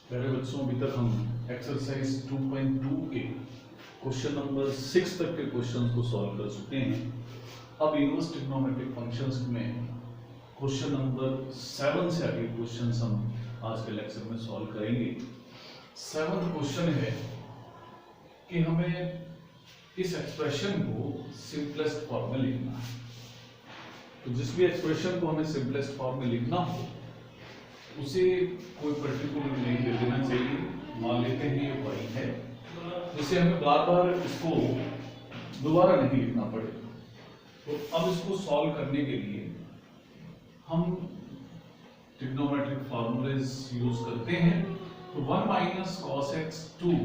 प्यारे बच्चों, अभी तक हम एक्सरसाइज 2.2 के क्वेश्चन नंबर 6 तक के क्वेश्चन को सॉल्व कर चुके हैं। अब इनवर्स ट्रिग्नोमेट्रिक फंक्शंस में क्वेश्चन नंबर 7 से आगे क्वेश्चंस हम आज के लेक्चर में सॉल्व करेंगे। 7th क्वेश्चन है कि हमें इस एक्सप्रेशन को सिंपलेस्ट फॉर्म में लिखना है। तो जिस भी एक्सप्रेशन को हमें सिंपलेस्ट फॉर्म में लिखना हो उसे कोई पर्टिकुलर नेम दे देना चाहिए। मान लेते हैं ये y है, जिससे हमें बार बार इसको दोबारा नहीं लिखना पड़ेगा। तो अब इसको सॉल्व करने के लिए हम ट्रिग्नोमेट्रिक फॉर्मूलेज यूज करते हैं। तो 1 minus cos x 2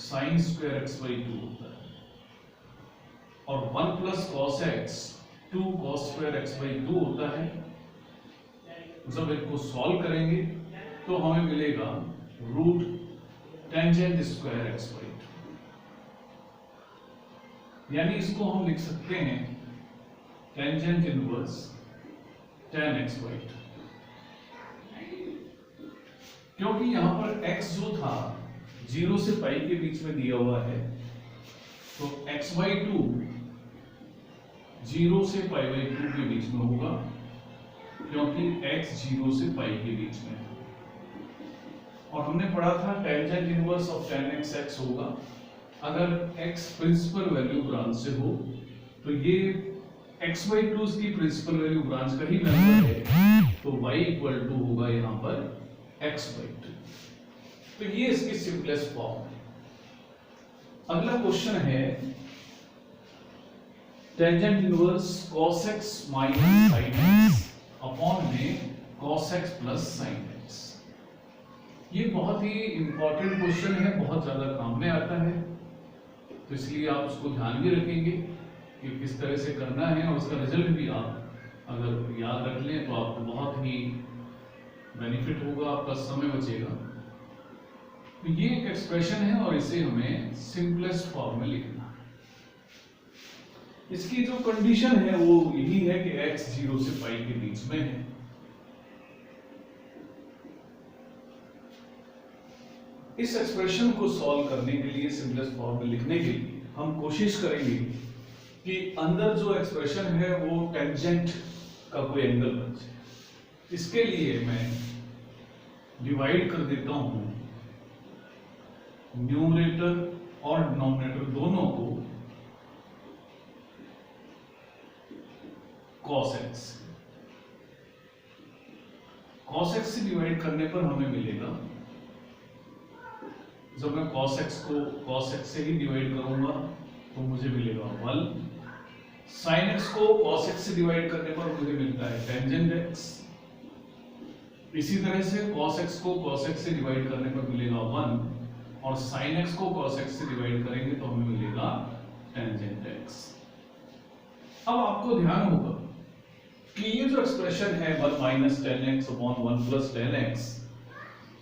sine square x by 2 होता है, और 1 plus cos x 2 cos square x by 2 होता है। जब इसको सॉल्व करेंगे तो हमें मिलेगा root tangent square x by 2, यानी इसको हम लिख सकते हैं tangent inverse tan x by 2, क्योंकि यहां पर x जो था 0 से पाई के बीच में दिया हुआ है, तो x बाई 2 0 से पाई बाई 2 के बीच में होगा, क्योंकि x 0 से पाई के बीच में है। और हमने पढ़ा था tangent inverse of tan x x होगा अगर x प्रिंसिपल वैल्यू ब्रांच से हो। तो ये x बाई 2 की प्रिंसिपल वैल्यू ब्रांच का ही मेंबर है, तो y इक्वल टू होगा यहाँ पर x बाई 2। तो ये इसकी सिंपलेस्ट फॉर्म है। अगला क्वेश्चन है tangent inverse cos x minus sin x upon में cos x plus sin x। ये बहुत ही इंपॉर्टेंट क्वेश्चन है, बहुत ज्यादा काम में आता है, तो इसलिए आप उसको ध्यान भी रखेंगे कि किस तरह से करना है, और उसका रिजल्ट भी आप अगर याद रख लें तो आपको बहुत ही बेनिफिट होगा, आपका समय बचेगा। तो ये एक एक्सप्रेशन है और इसे हमें सिंपलेस्ट फॉर्म में लिखना है। इसकी जो कंडीशन है वो यही है कि x 0 से पाई के बीच में है। इस एक्सप्रेशन को सॉल्व करने के लिए, सिंपलेस्ट फॉर्म में लिखने के लिए हम कोशिश करेंगे कि अंदर जो एक्सप्रेशन है वो टेंजेंट का कोई एंगल बन जाए। इसके लिए मैं डिवाइड कर देता हूं न्यूमरेटर और डिनोमिनेटर दोनों को cos x। cos x से डिवाइड करने पर हमें मिलेगा, जब मैं cos x से ही डिवाइड करूंगा तो मुझे मिलेगा 1। sin x को cos x से डिवाइड करने पर मुझे मिलता है टेंजेंट x। इसी तरह से cos x को cos x से डिवाइड करने पर मिलेगा 1, और sin x को cos x से डिवाइड करेंगे तो हमें मिलेगा टेंजेंट x। अब आपको ध्यान होगा कि ये जो एक्सप्रेशन है 1 minus tan x upon 1 plus tan x,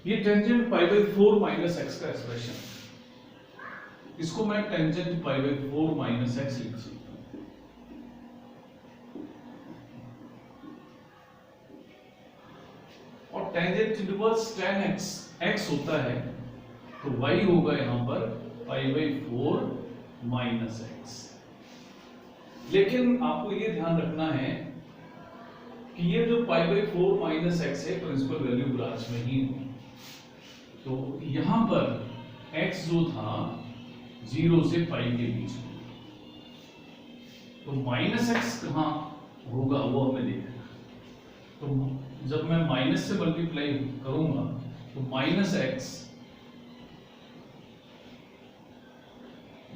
ये tangent pi by 4 minus x का एक्सप्रेशन है। इसको मैं tangent pi by 4 minus x लिख सकता हूं। और tangent inverse tan x x होता है, तो y होगा यहां पर पाई बाई 4 माइनस x। लेकिन आपको ये ध्यान रखना है कि ये जो पाई बाई 4 माइनस x है प्रिंसिपल वैल्यू ब्रांच में ही है। तो यहां पर x जो था 0 से पाई के बीच में, तो माइनस x कहां होगा वो हमें देखना। तो जब मैं माइनस से मल्टीप्लाई करूंगा तो माइनस x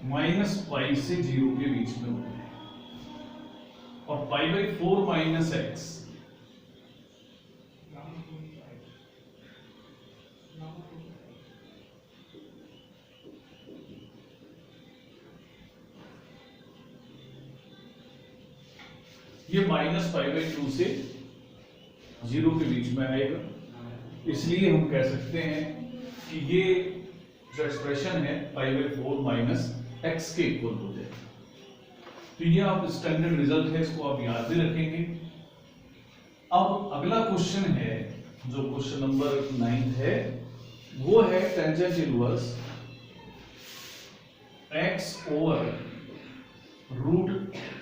माइनस पाई से 0 के बीच में होगा, और पाई बाई 4 माइनस x ये माइनस पाई बाई 2 से 0 के बीच में आएगा। इसलिए हम कह सकते हैं कि ये जो एक्सप्रेशन है पाई बाई 4 माइनस एक्स के इक्वल हो जाएगा। तो ये आप स्टैंडर्ड रिजल्ट है, इसको आप याद भी रखेंगे। अब अगला क्वेश्चन है जो क्वेश्चन नंबर 9 है वो है tangent inverse x over root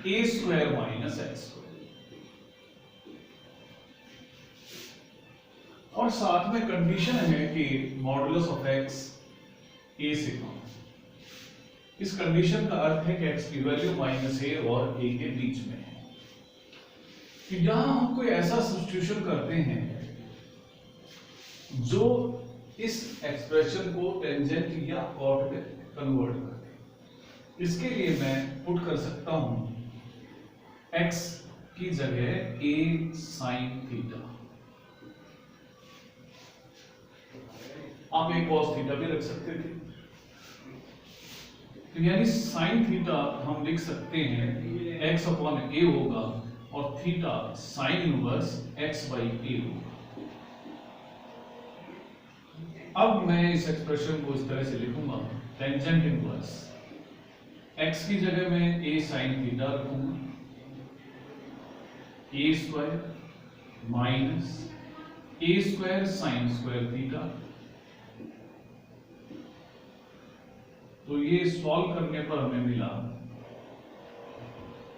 a square minus x square, और साथ में कंडीशन है कि मॉडुलस ऑफ x a से कम। इस कंडीशन का अर्थ है कि x की वैल्यू माइनस ए और a के बीच में है। तो यहां हम कोई ऐसा सब्स्टिट्यूशन करते हैं जो इस एक्सप्रेशन को टेंजेंट या कॉट में कन्वर्ट करते हैं। इसके लिए मैं पुट कर सकता हूं x की जगह a sin थीटा, आप एक cos थीटा भी रख सकते थे। तो यानी sin थीटा हम लिख सकते हैं x अपॉन a होगा और theta sin inverse x by a होगा। अब मैं इस एक्सप्रेशन को इस तरह से लिखूंगा, टेंजेंट इनवर्स x की जगह मैं a sin थीटा रखूंगा, a square minus a square sin square theta. तो ये सॉल्व करने पर हमें मिला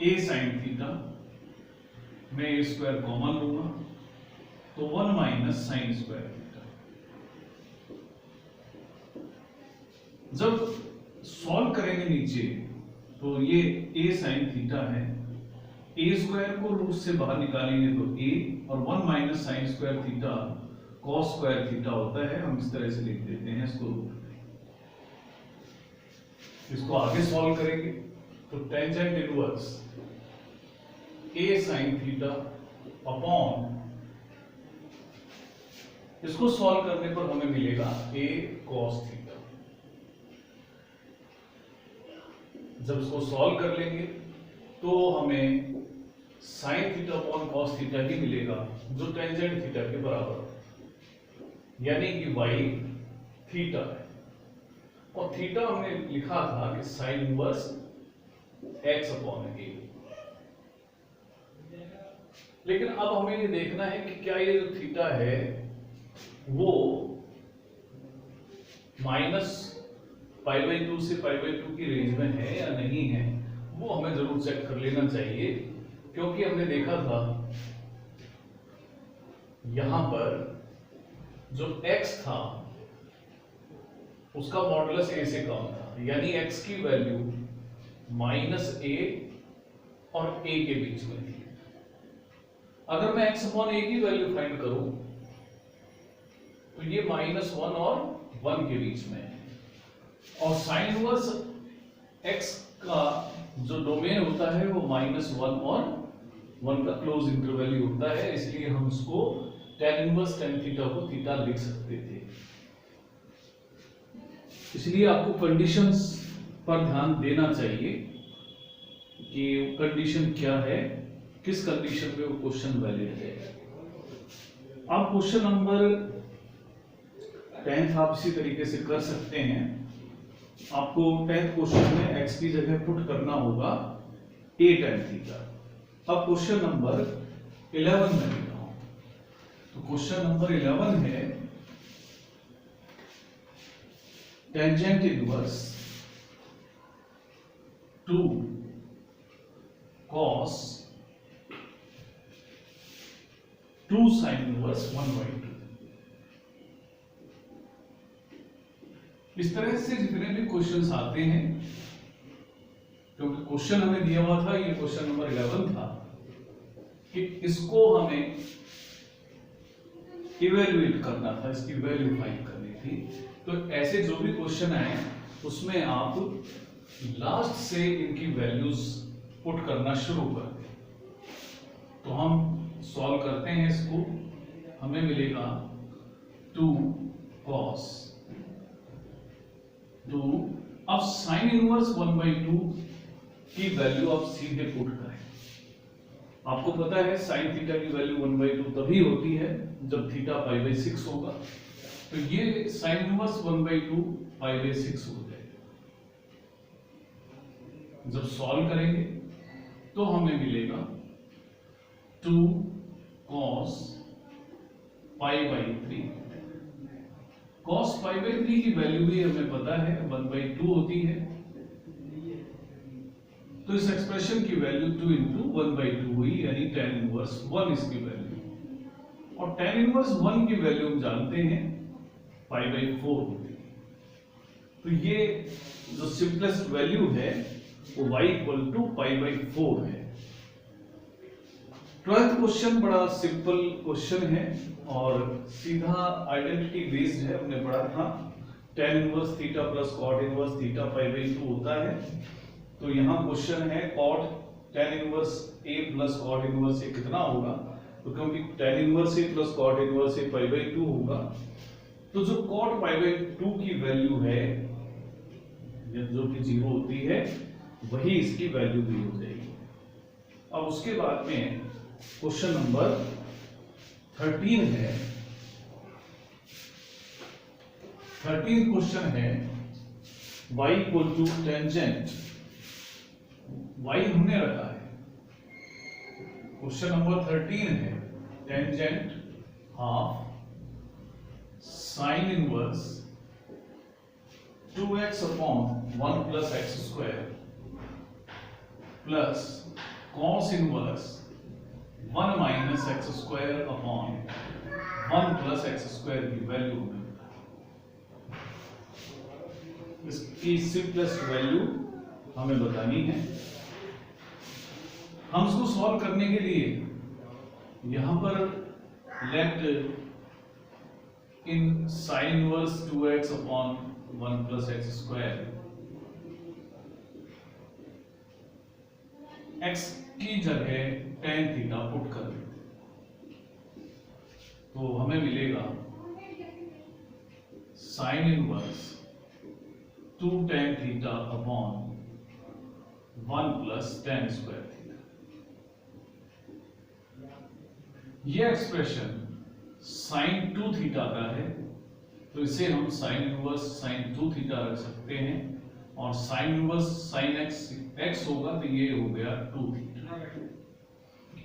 a sin थीटा, मैं a स्क्वायर कॉमन लूंगा तो 1 माइनस साइन स्क्वायर थीटा। जब सॉल्व करेंगे नीचे तो ये a sin थीटा है, a स्क्वायर को रूट से बाहर निकालेंगे तो a, और 1 minus sine square theta cos square theta होता है। हम इस तरह से लिख देते हैं इसको रूट में। इसको आगे सॉल्व करेंगे तो tangent inverse a sin theta upon, इसको सॉल्व करने पर हमें मिलेगा a cos थीटा। जब इसको सॉल्व कर लेंगे तो हमें sine theta upon cos theta ही मिलेगा जो टेंजेंट थीटा के बराबर है, यानी कि y थीटा है। और थीटा हमने लिखा था कि sine inverse x upon a। लेकिन अब हमें ये देखना है कि क्या ये जो थीटा है वो माइनस π/2 से π/2 की रेंज में है या नहीं है, वो हमें जरूर चेक कर लेना चाहिए। क्योंकि हमने देखा था यहां पर जो x था उसका मॉडुलस a से कम था, यानी x की वैल्यू माइनस a और a के बीच में थी। अगर मैं x अपॉन a की वैल्यू फाइंड करूं तो ये -1 और 1 के बीच में है, और साइन इनवर्स x का जो डोमेन होता है वो -1 और 1 का क्लोज इंटरवैल होता है। इसलिए हम उसको tan इनवर्स tan थीटा को थीटा लिख सकते थे। इसलिए आपको कंडीशंस पर ध्यान देना चाहिए कि कंडीशन क्या है, किस कंडीशन में वो क्वेश्चन वैलिड है। आप क्वेश्चन नंबर 10 आप इसी तरीके से कर सकते हैं। आपको 10th क्वेश्चन में x की जगह पुट करना होगा a tan थीटा। अब क्वेश्चन नंबर 11 में लिखा हूं, तो क्वेश्चन नंबर 11 है tangent inverse 2 cos 2 sin inverse 1/2। इस तरह से जितने भी क्वेश्चंस आते हैं, क्योंकि क्वेश्चन हमें दिया हुआ था, ये क्वेश्चन नंबर 11 था, कि इसको हमें इवेल्युएट करना था, इसकी वैल्यू फाइंड करनी थी। तो ऐसे जो भी क्वेश्चन आए उसमें आप लास्ट से इनकी वैल्यूज पुट करना शुरू कर दें। तो हम सॉल्व करते हैं इसको, हमें मिलेगा 2 cos 2। अब साइन इनवर्स 1/2 की वैल्यू आप सीधे पुट करें। आपको पता है साइन थीटा की वैल्यू 1/2 तभी होती है जब थीटा π/6 होगा। तो ये साइन इनवर्स 1/2 π/6 हो जाएगा। जब सॉल्व करेंगे तो हमें मिलेगा 2 cos π/3 cos पाई बाई 3 की वैल्यू भी हमें पता है 1/2 होती है, तो इस एक्सप्रेशन की वैल्यू 2 इंटू 1/2 हुई, यानी tan इनवर्स 1 इसकी वैल्यू, और tan इनवर्स 1 की वैल्यू हम जानते हैं पाई बाई 4 होती है। तो ये जो सिंपलेस्ट वैल्यू है वो y equal to pi by 4 है। 12th क्वेश्चन बड़ा सिंपल क्वेश्चन है और सीधा आइडेंटिटी बेस्ड है, हमने पढ़ा था tan inverse theta plus cot inverse theta pi by 2 होता है। तो यहाँ क्वेश्चन है cot tan inverse a plus cot inverse a कितना होगा, तो क्योंकि tan inverse a plus cot inverse a pi by 2 होगा, तो जो cot पाई बाई 2 की वैल्यू है जो कि 0 होती है वही इसकी वैल्यू भी हो जाएगी। अब उसके बाद में क्वेश्चन नंबर 13 है। 13 क्वेश्चन है y equal to tangent, y हमने रखा है, क्वेश्चन नंबर 13 है tangent half sine inverse 2x upon 1 plus x square plus cos inverse 1 minus x square upon 1 plus x square की वैल्यू हमें इसकी सिंपलेस्ट वैल्यू हमें बतानी है। हम इसको सॉल्व करने के लिए यहां पर let in sine inverse 2x upon 1 plus x square x की जगह tan थीटा पुट कर देते, तो हमें मिलेगा sine inverse 2 tan theta upon 1 plus tan square theta. यह एक्सप्रेशन साइन 2 थीटा का है, तो इसे हम साइन इनवर्स साइन 2 थीटा रख सकते हैं, और साइन इनवर्स साइन x होगा तो ये हो गया 2 थीटा,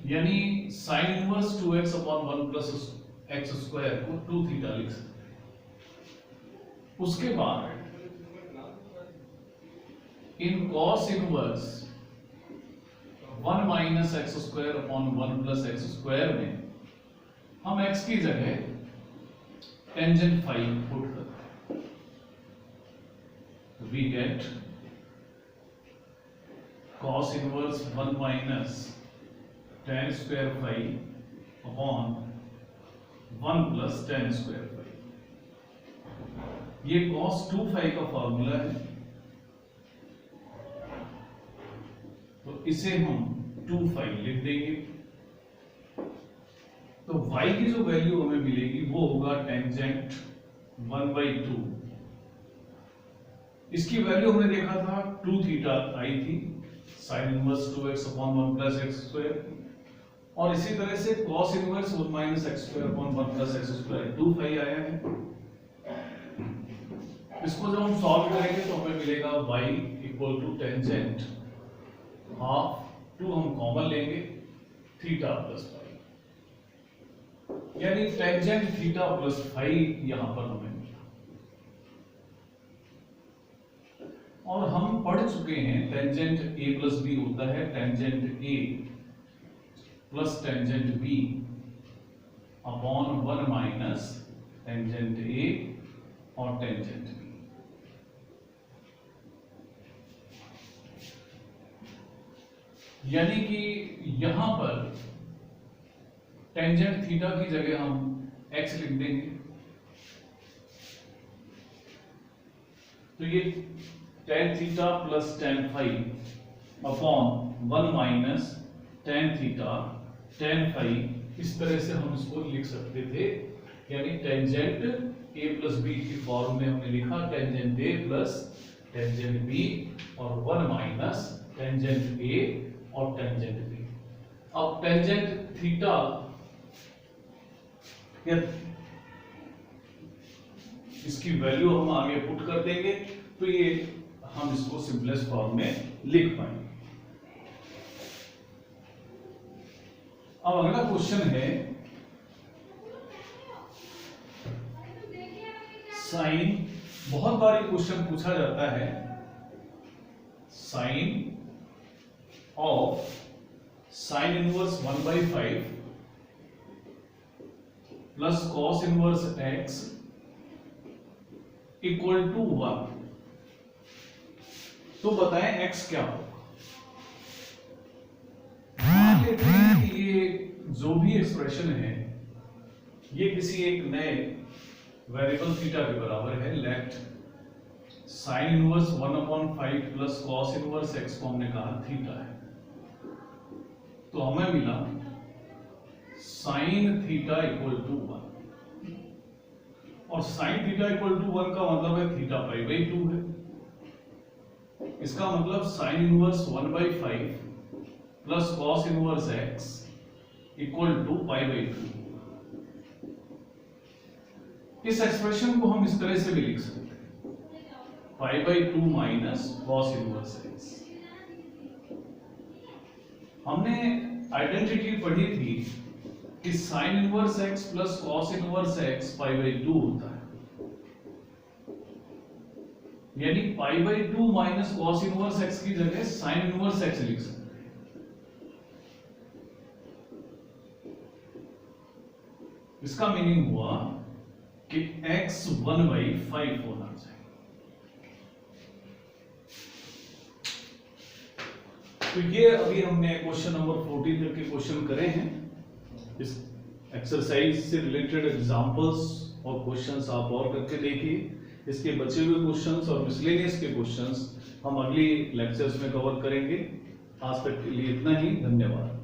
यानी sine inverse 2x upon 1 plus x square को 2 थीटा लिख सकते हैं। उसके बाद in cos inverse 1 minus x square upon 1 plus x square में हम x की जगह टेंजेंट फाई पुट करते हैं, we get cos inverse 1 minus tan square phi upon 1 plus tan square phi. ये cos 2 फाई का फॉर्मूला है, तो इसे हम 2 फाई लिख देंगे। तो y की जो वैल्यू हमें मिलेगी वो होगा टेंजेंट 1/2। इसकी वैल्यू हमने देखा था 2 थीटा आई थी sine inverse 2x upon 1 plus x square, और इसी तरह से cos inverse 1 minus x square upon 1 plus x square 2 phi आया है। इसको जब हम सॉल्व करेंगे तो हमें मिलेगा y equal to tangent half 2 हम कॉमन लेंगे थीटा प्लस फाई, यानी टेंजेंट थीटा प्लस फाई यहां पर हमें मिला। और हम पढ़ चुके हैं टेंजेंट a प्लस b होता है tangent a plus tangent b upon 1 minus tangent a और टेंजेंट b। यानी कि यहां पर टेंजेंट थीटा की जगह हम x लिख देंगे, तो ये tan theta plus tan phi upon 1 minus tan theta tan phi, इस तरह से हम इसको लिख सकते थे। यानी टेंजेंट a प्लस b की फॉर्म में हमने लिखा tangent a plus tangent b और 1 माइनस टेंजेंट a और टेंजेंट b। अब टेंजेंट थीटा इसकी वैल्यू हम आगे पुट कर देंगे, तो ये हम इसको सिंपलेस्ट फॉर्म में लिख पाएंगे। अब अगला क्वेश्चन है साइन, बहुत बार ये क्वेश्चन पूछा जाता है, sine of sine inverse 1/5 plus cos inverse x equal to 1। तो बताएं x क्या होगा। मान लेते हैं कि ये जो भी एक्सप्रेशन है ये किसी एक नए वेरिएबल थीटा के बराबर है। Late sign inverse 1/5 plus cos inverse x को हमने कहा थीटा है, तो हमें मिला साइन थीटा इक्वल टू 1, और साइन थीटा इक्वल टू 1 का मतलब है थीटा π/2 है। इसका मतलब sine inverse 1/5 plus cos inverse x equal to π/2। इस एक्सप्रेशन को हम इस तरह से भी लिख सकते हैं, π/2 माइनस कॉस इनवर्स x। हमने आइडेंटिटी पढ़ी थी कि sine inverse x plus cos inverse x π/2 होता है, यानी π/2 माइनस कॉस इनवर्स x की जगह साइन इनवर्स x लिख सकते हैं। इसका मीनिंग हुआ कि x 1/5 होना चाहिए। तो ये अभी हमने क्वेश्चन नंबर 14 तक के क्वेश्चन करे हैं। इस एक्सरसाइज से रिलेटेड एग्जांपल्स और क्वेश्चंस आप और करके देखिए। इसके बचे हुए क्वेश्चंस और मिसलेनियस के क्वेश्चंस हम अगली लेक्चर्स में कवर करेंगे। आज तक के लिए इतना ही, धन्यवाद।